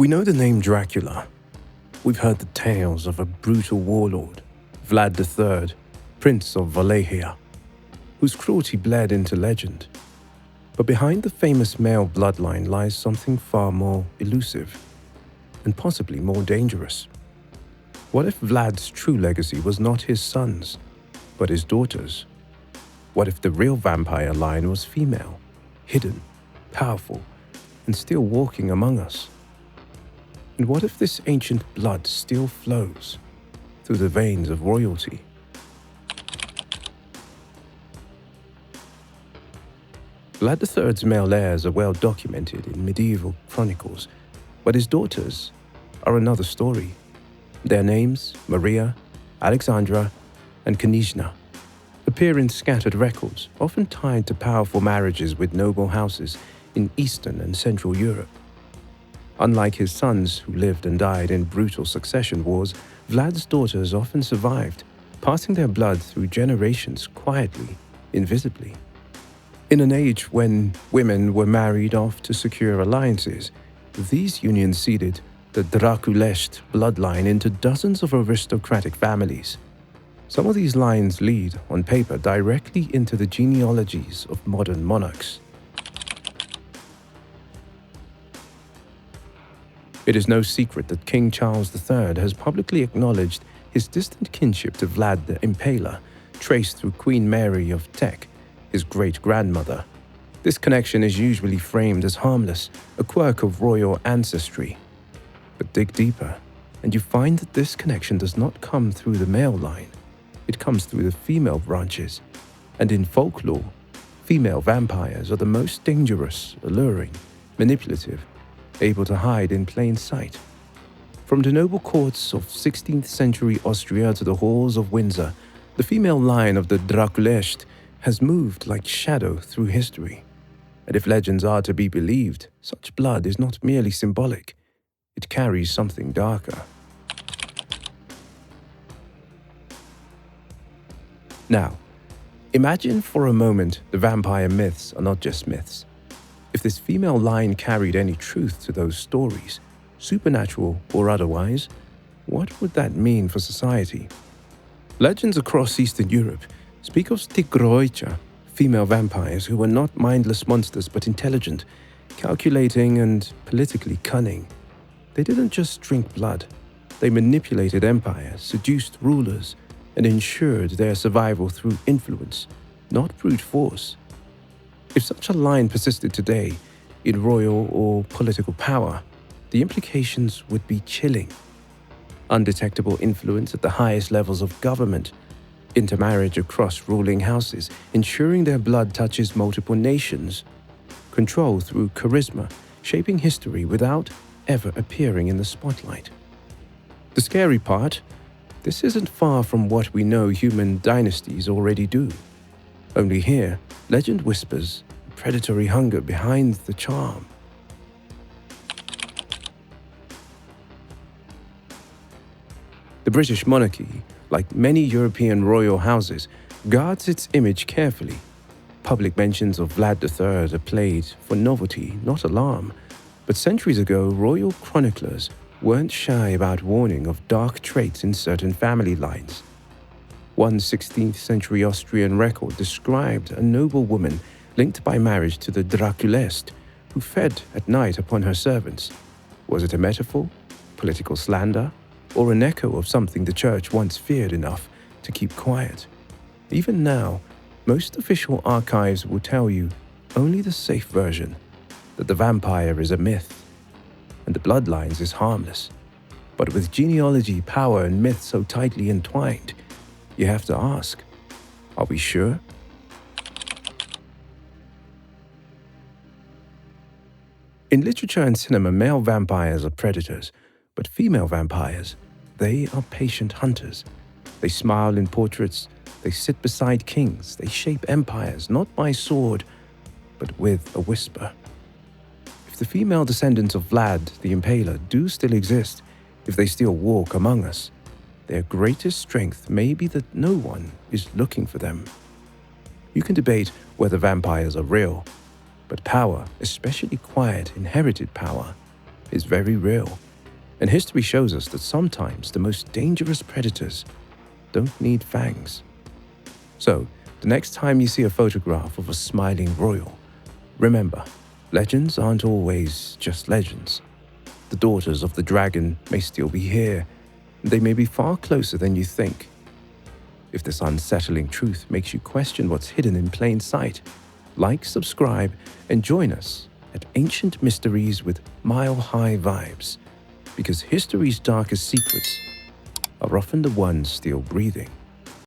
We know the name Dracula. We've heard the tales of a brutal warlord, Vlad III, Prince of Wallachia, whose cruelty bled into legend. But behind the famous male bloodline lies something far more elusive, and possibly more dangerous. What if Vlad's true legacy was not his sons, but his daughters? What if the real vampire line was female, hidden, powerful, and still walking among us? And what if this ancient blood still flows through the veins of royalty? Vlad III's male heirs are well documented in medieval chronicles, but his daughters are another story. Their names, Maria, Alexandra, and Knyzhna, appear in scattered records, often tied to powerful marriages with noble houses in Eastern and Central Europe. Unlike his sons, who lived and died in brutal succession wars, Vlad's daughters often survived, passing their blood through generations quietly, invisibly. In an age when women were married off to secure alliances, these unions seeded the Draculest bloodline into dozens of aristocratic families. Some of these lines lead, on paper, directly into the genealogies of modern monarchs. It is no secret that King Charles III has publicly acknowledged his distant kinship to Vlad the Impaler, traced through Queen Mary of Teck, his great-grandmother. This connection is usually framed as harmless, a quirk of royal ancestry. But dig deeper, and you find that this connection does not come through the male line. It comes through the female branches. And in folklore, female vampires are the most dangerous, alluring, manipulative, able to hide in plain sight. From the noble courts of 16th century Austria to the halls of Windsor, the female line of the Draculest has moved like shadow through history. And if legends are to be believed, such blood is not merely symbolic. It carries something darker. Now, imagine for a moment the vampire myths are not just myths. If this female line carried any truth to those stories, supernatural or otherwise, what would that mean for society? Legends across Eastern Europe speak of Stigroicha, female vampires who were not mindless monsters but intelligent, calculating and politically cunning. They didn't just drink blood. They manipulated empires, seduced rulers, and ensured their survival through influence, not brute force. If such a line persisted today, in royal or political power, the implications would be chilling. Undetectable influence at the highest levels of government, intermarriage across ruling houses, ensuring their blood touches multiple nations, control through charisma, shaping history without ever appearing in the spotlight. The scary part, this isn't far from what we know human dynasties already do. Only here, legend whispers predatory hunger behind the charm. The British monarchy, like many European royal houses, guards its image carefully. Public mentions of Vlad III are played for novelty, not alarm. But centuries ago, royal chroniclers weren't shy about warning of dark traits in certain family lines. One 16th century Austrian record described a noblewoman linked by marriage to the Draculest, who fed at night upon her servants. Was it a metaphor, political slander, or an echo of something the church once feared enough to keep quiet? Even now, most official archives will tell you only the safe version, that the vampire is a myth, and the bloodlines is harmless. But with genealogy, power, and myth so tightly entwined, you have to ask, are we sure? In literature and cinema, male vampires are predators, but female vampires, they are patient hunters. They smile in portraits, they sit beside kings, they shape empires, not by sword, but with a whisper. If the female descendants of Vlad the Impaler do still exist, if they still walk among us, their greatest strength may be that no one is looking for them. You can debate whether vampires are real, but power, especially quiet, inherited power, is very real, and history shows us that sometimes the most dangerous predators don't need fangs. So, the next time you see a photograph of a smiling royal, remember, legends aren't always just legends. The daughters of the dragon may still be here, and they may be far closer than you think. If this unsettling truth makes you question what's hidden in plain sight, like, subscribe, and join us at Ancient Mysteries with Mile High Vibes, because history's darkest secrets are often the ones still breathing.